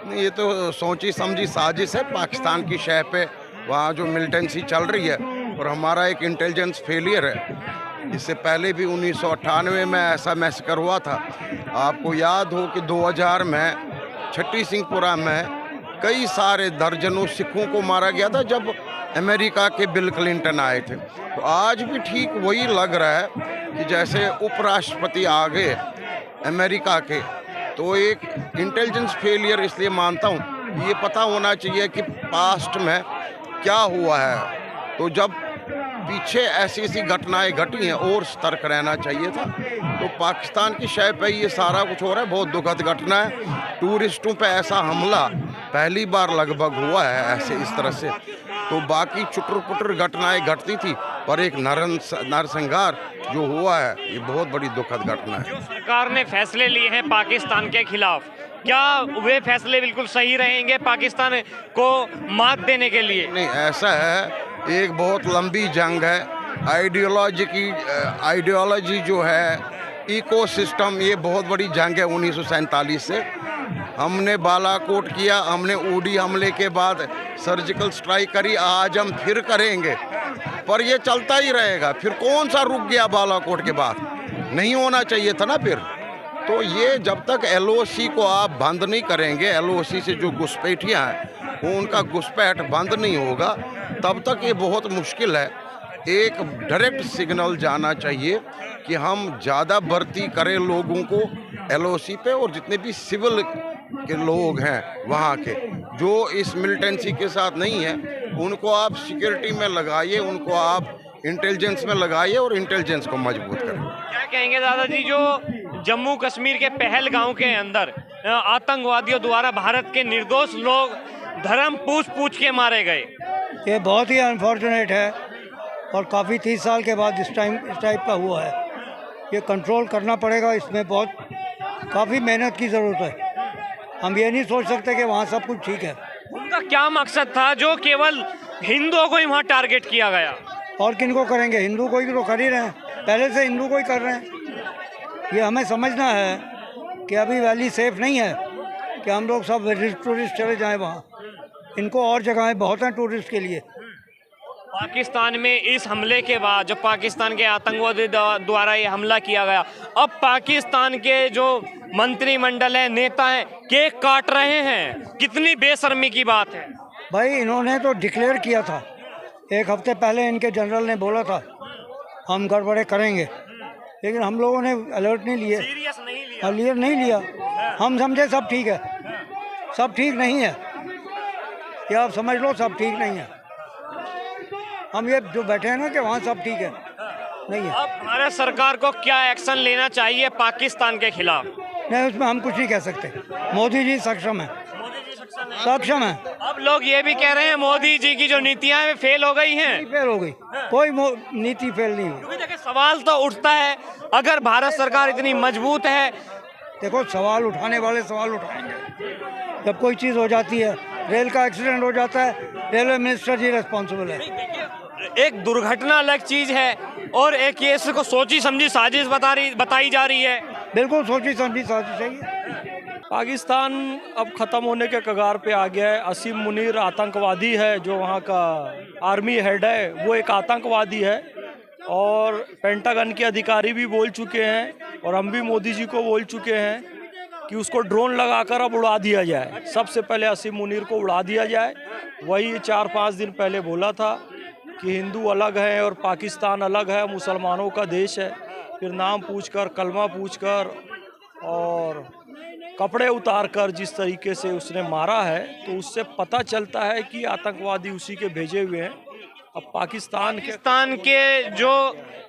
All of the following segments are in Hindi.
नहीं, ये तो सोची समझी साजिश है पाकिस्तान की शह पे। वहाँ जो मिलिटेंसी चल रही है और हमारा एक इंटेलिजेंस फेलियर है। इससे पहले भी 1998 में ऐसा मैसेकर हुआ था। आपको याद हो कि 2000 में छठी सिंहपुरा में कई सारे दर्जनों सिखों को मारा गया था जब अमेरिका के बिल क्लिंटन आए थे। तो आज भी ठीक वही लग रहा है कि जैसे उपराष्ट्रपति आ गए अमेरिका के, तो एक इंटेलिजेंस फेलियर इसलिए मानता हूँ। ये पता होना चाहिए कि पास्ट में क्या हुआ है। तो जब पीछे ऐसी ऐसी घटनाएं घटी हैं और सतर्क रहना चाहिए था। तो पाकिस्तान की शय पे ये सारा कुछ हो रहा है, बहुत दुखद घटना है। टूरिस्टों पे ऐसा हमला पहली बार लगभग हुआ है ऐसे इस तरह से। तो बाकी चुटर पुटर घटनाएं घटती थी, पर एक नरसंहार जो हुआ है ये बहुत बड़ी दुखद घटना है। जो सरकार ने फैसले लिए हैं पाकिस्तान के खिलाफ, क्या वे फैसले बिल्कुल सही रहेंगे पाकिस्तान को मात देने के लिए? नहीं, ऐसा है, एक बहुत लंबी जंग है। आइडियोलॉजी जो है, इकोसिस्टम, ये बहुत बड़ी जंग है 1947 से। हमने बालाकोट किया, हमने उड़ी हमले के बाद सर्जिकल स्ट्राइक करी, आज हम फिर करेंगे। पर ये चलता ही रहेगा। फिर कौन सा रुक गया बालाकोट के बाद? नहीं होना चाहिए था ना फिर। तो ये जब तक LOC को आप बंद नहीं करेंगे, LOC से जो घुसपैठियाँ हैं उनका घुसपैठ बंद नहीं होगा, तब तक ये बहुत मुश्किल है। एक डायरेक्ट सिग्नल जाना चाहिए कि हम ज़्यादा भर्ती करें लोगों को LOC पे, और जितने भी सिविल के लोग हैं वहाँ के जो इस मिलिटेंसी के साथ नहीं है, उनको आप सिक्योरिटी में लगाइए, उनको आप इंटेलिजेंस में लगाइए और इंटेलिजेंस को मजबूत करें। क्या कहेंगे दादाजी, जो जम्मू कश्मीर के पहलगांव के अंदर आतंकवादियों द्वारा भारत के निर्दोष लोग धर्म पूछ के मारे गए? ये बहुत ही अनफॉर्चुनेट है और काफ़ी 30 साल के बाद इस टाइप का हुआ है। ये कंट्रोल करना पड़ेगा, इसमें बहुत काफ़ी मेहनत की ज़रूरत है। हम ये नहीं सोच सकते कि वहाँ सब कुछ ठीक है। उनका क्या मकसद था जो केवल हिंदुओं को ही वहाँ टारगेट किया गया? और किन को करेंगे? हिंदू को ही तो कर ही रहे हैं, पहले से हिंदू को ही कर रहे हैं। ये हमें समझना है कि अभी वैली सेफ नहीं है कि हम लोग सब टूरिस्ट चले जाएं वहाँ। इनको और जगहें बहुत हैं टूरिस्ट के लिए। पाकिस्तान में इस हमले के बाद, जो पाकिस्तान के आतंकवादी द्वारा ये हमला किया गया, अब पाकिस्तान के जो मंत्रिमंडल है, नेता हैं, केक काट रहे हैं। कितनी बेशर्मी की बात है भाई। इन्होंने तो डिक्लेयर किया था, एक हफ्ते पहले इनके जनरल ने बोला था हम गड़बड़े करेंगे, लेकिन हम लोगों ने अलर्ट नहीं लिए, सीरियस नहीं लिया। क्लियर नहीं लिया। हम समझे सब ठीक है, सब ठीक नहीं है। या आप समझ लो सब ठीक नहीं है। हम ये जो बैठे हैं ना कि वहाँ सब ठीक है, नहीं है। अब भारत सरकार को क्या एक्शन लेना चाहिए पाकिस्तान के खिलाफ? नहीं, उसमें हम कुछ नहीं कह सकते। मोदी जी सक्षम है, सक्षम है। अब लोग ये भी कह रहे हैं मोदी जी की जो नीतियां हैं फेल हो गई हैं। फेल हो गई, कोई नीति फेल नहीं हुई। क्योंकि देखिए सवाल तो उठता है, अगर भारत सरकार इतनी मजबूत है। देखो, सवाल उठाने वाले सवाल उठाएंगे। जब कोई चीज़ हो जाती है, रेल का एक्सीडेंट हो जाता है, रेलवे मिनिस्टर जी रिस्पॉन्सिबल है। एक दुर्घटना अलग चीज है और एक ये इसको सोची समझी साजिश बताई जा रही है। बिल्कुल सोची समझी साजिश है। पाकिस्तान अब ख़त्म होने के कगार पे आ गया है। असीम मुनीर आतंकवादी है, जो वहाँ का आर्मी हेड है, वो एक आतंकवादी है। और पेंटागन के अधिकारी भी बोल चुके हैं और हम भी मोदी जी को बोल चुके हैं कि उसको ड्रोन लगाकर अब उड़ा दिया जाए। सबसे पहले असीम मुनीर को उड़ा दिया जाए। वही 4-5 दिन पहले बोला था कि हिंदू अलग है और पाकिस्तान अलग है, मुसलमानों का देश है। फिर नाम पूछकर, कलमा पूछकर और कपड़े उतारकर जिस तरीके से उसने मारा है, तो उससे पता चलता है कि आतंकवादी उसी के भेजे हुए हैं। अब पाकिस्तान के जो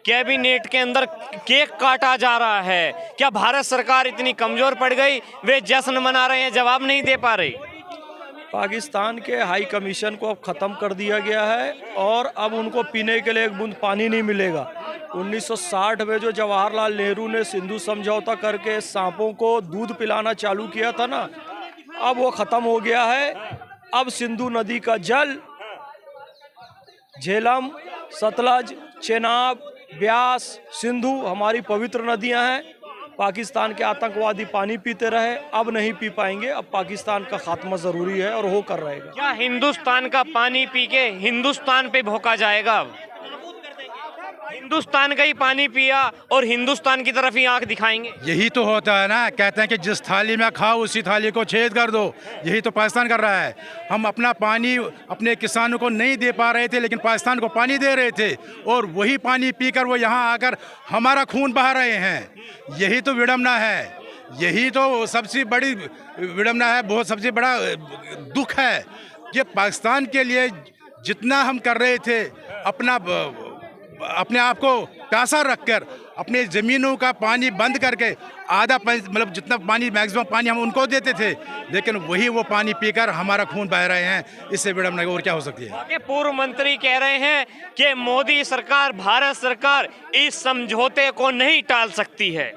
कैबिनेट के अंदर केक काटा जा रहा है, क्या भारत सरकार इतनी कमजोर पड़ गई? वे जश्न मना रहे हैं, जवाब नहीं दे पा रही। पाकिस्तान के हाई कमीशन को अब ख़त्म कर दिया गया है और अब उनको पीने के लिए एक बूंद पानी नहीं मिलेगा। 1960 में जो जवाहरलाल नेहरू ने सिंधु समझौता करके सांपों को दूध पिलाना चालू किया था ना, अब वो ख़त्म हो गया है। अब सिंधु नदी का जल झेलम, सतलज, चेनाब, ब्यास, सिंधु हमारी पवित्र नदियां हैं। पाकिस्तान के आतंकवादी पानी पीते रहे, अब नहीं पी पाएंगे। अब पाकिस्तान का खात्मा ज़रूरी है और होकर रहेगा। क्या हिंदुस्तान का पानी पी के हिंदुस्तान पे भोंका जाएगा? अब हिंदुस्तान का ही पानी पिया और हिंदुस्तान की तरफ ही आंख दिखाएंगे। यही तो होता है ना, कहते हैं कि जिस थाली में खाओ उसी थाली को छेद कर दो। यही तो पाकिस्तान कर रहा है। हम अपना पानी अपने किसानों को नहीं दे पा रहे थे, लेकिन पाकिस्तान को पानी दे रहे थे, और वही पानी पीकर वो यहाँ आकर हमारा खून बहा रहे हैं। यही तो विडंबना है, यही तो सबसे बड़ी विडंबना है, बहुत सबसे बड़ा दुख है कि पाकिस्तान के लिए जितना हम कर रहे थे, अपने आप को प्यासा रखकर, अपने ज़मीनों का पानी बंद करके आधा मतलब जितना पानी मैक्सिमम पानी हम उनको देते थे, लेकिन वही वो पानी पीकर हमारा खून बहा रहे हैं। इससे विडंबना और क्या हो सकती है? आगे पूर्व मंत्री कह रहे हैं कि मोदी सरकार, भारत सरकार इस समझौते को नहीं टाल सकती है।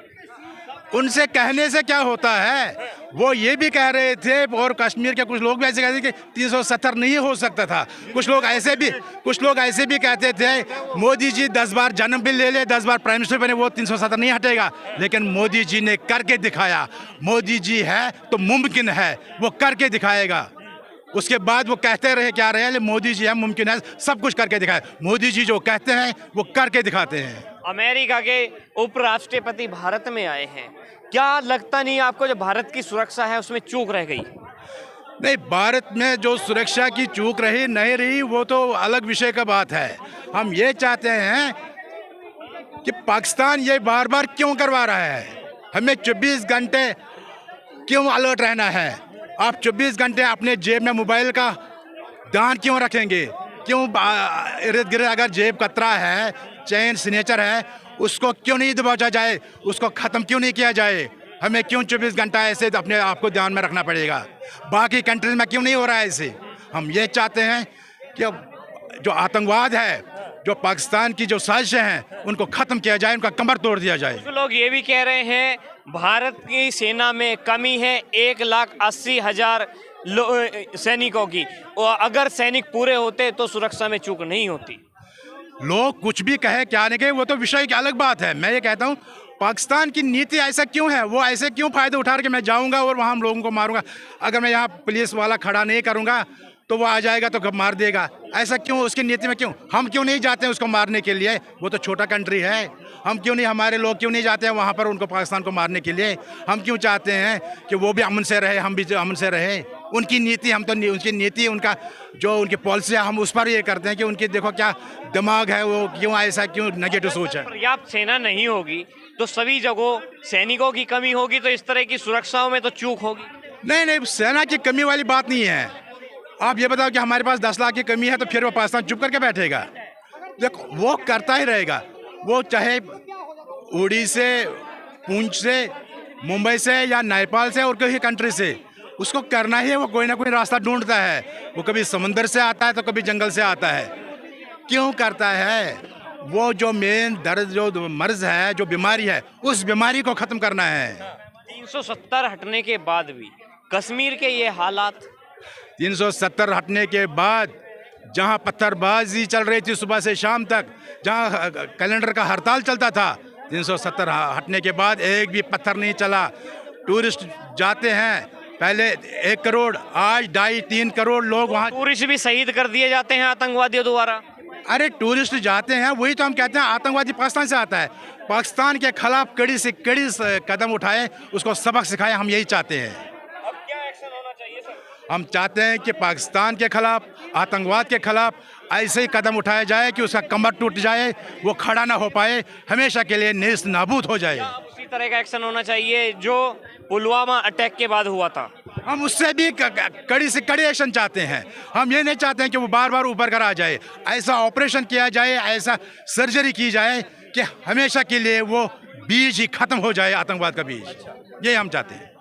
उनसे कहने से क्या होता है? वो ये भी कह रहे थे, और कश्मीर के कुछ लोग भी ऐसे कहते थे कि 370 नहीं हो सकता था। कुछ लोग ऐसे भी कहते थे मोदी जी 10 बार जन्म बिल ले ले, 10 बार प्राइम मिनिस्टर बने, वो 370 नहीं हटेगा। लेकिन मोदी जी ने करके दिखाया। मोदी जी है तो मुमकिन है, वो करके दिखाएगा। उसके बाद वो कहते रहे क्या रहे, मोदी जी है, मुमकिन है, सब कुछ करके दिखाए। मोदी जी जो कहते हैं वो करके दिखाते हैं। अमेरिका के उपराष्ट्रपति भारत में आए हैं, क्या लगता नहीं आपको जो भारत की सुरक्षा है उसमें चूक रह गई? नहीं, भारत में जो सुरक्षा की चूक रही नहीं रही वो तो अलग विषय का बात है। हम ये चाहते हैं कि पाकिस्तान ये बार बार क्यों करवा रहा है? हमें 24 घंटे क्यों अलर्ट रहना है? आप 24 घंटे अपने जेब में मोबाइल का ध्यान क्यों रखेंगे? क्यों इर्द गिर्द अगर जेब कतरा है, चेन सिग्नेचर है, उसको क्यों नहीं दबाया जाए? उसको ख़त्म क्यों नहीं किया जाए? हमें क्यों 24 घंटा ऐसे अपने आप को ध्यान में रखना पड़ेगा? बाकी कंट्रीज में क्यों नहीं हो रहा है ऐसे? हम ये चाहते हैं कि जो आतंकवाद है, जो पाकिस्तान की जो साजिशें हैं, उनको ख़त्म किया जाए, उनका कमर तोड़ दिया जाए। कुछ लोग ये भी कह रहे हैं भारत की सेना में कमी है 1,80,000 सैनिकों की, और अगर सैनिक पूरे होते तो सुरक्षा में चूक नहीं होती। लोग कुछ भी कहे क्या नहीं कहे, वो तो विषय की अलग बात है। मैं ये कहता हूँ पाकिस्तान की नीति ऐसा क्यों है? वो ऐसे क्यों फ़ायदे उठा के मैं जाऊँगा और वहाँ हम लोगों को मारूंगा? अगर मैं यहाँ पुलिस वाला खड़ा नहीं करूँगा तो वो आ जाएगा तो मार देगा। ऐसा क्यों? उसकी नीति में क्यों? हम क्यों नहीं जाते हैं उसको मारने के लिए? वो तो छोटा कंट्री है। हम क्यों नहीं, हमारे लोग क्यों नहीं जाते हैं वहाँ पर उनको, पाकिस्तान को मारने के लिए? हम क्यों चाहते हैं कि वो भी अमन से रहे, हम भी अमन से रहे? उनकी नीति, हम तो उनकी नीति, उनका जो उनकी पॉलिसी है, हम उस पर ये करते हैं कि उनकी देखो क्या दिमाग है, वो क्यों ऐसा, क्यों नेगेटिव सोच है। पर्याप्त सेना नहीं होगी तो सभी जगहों सैनिकों की कमी होगी, तो इस तरह की सुरक्षाओं में तो चूक होगी। नहीं, सेना की कमी वाली बात नहीं है। आप ये बताओ कि हमारे पास 10 लाख की कमी है तो फिर वो पाकिस्तान चुप करके बैठेगा? देखो, वो करता ही रहेगा। वो चाहे उड़ी से, पूंछ से, मुंबई से या नेपाल से और कहीं कंट्री से, उसको करना ही है। वो कोई ना कोई रास्ता ढूंढता है। वो कभी समंदर से आता है तो कभी जंगल से आता है। क्यों करता है? वो जो मेन दर्द, जो मर्ज है, जो बीमारी है, उस बीमारी को ख़त्म करना है। 370 हटने के बाद भी कश्मीर के ये हालात, 370 हटने के बाद जहां पत्थरबाजी चल रही थी सुबह से शाम तक, जहां कैलेंडर का हड़ताल चलता था, 370 हटने के बाद एक भी पत्थर नहीं चला। टूरिस्ट जाते हैं, पहले 1 करोड़, आज 2.5-3 करोड़ लोग वहाँ। टूरिस्ट भी शहीद कर दिए जाते हैं आतंकवादियों द्वारा। अरे टूरिस्ट जाते हैं, वही तो हम कहते हैं आतंकवादी पाकिस्तान से आता है। पाकिस्तान के खिलाफ कड़ी से कड़ी कदम उठाए, उसको सबक सिखाए। हम यही चाहते हैं। अब क्या एक्शन होना चाहिए सर? हम चाहते हैं कि पाकिस्तान के खिलाफ, आतंकवाद के खिलाफ ऐसे ही कदम उठाया जाए कि उसका कमर टूट जाए, वो खड़ा ना हो पाए, हमेशा के लिए नेस्त नाबूद हो जाए। अब उसी तरह का एक्शन होना चाहिए जो पुलवामा अटैक के बाद हुआ था। हम उससे भी कड़ी से कड़ी एक्शन चाहते हैं। हम ये नहीं चाहते हैं कि वो बार बार ऊपर कर आ जाए। ऐसा ऑपरेशन किया जाए, ऐसा सर्जरी की जाए कि हमेशा के लिए वो बीज ही खत्म हो जाए, आतंकवाद का बीज। ये हम चाहते हैं।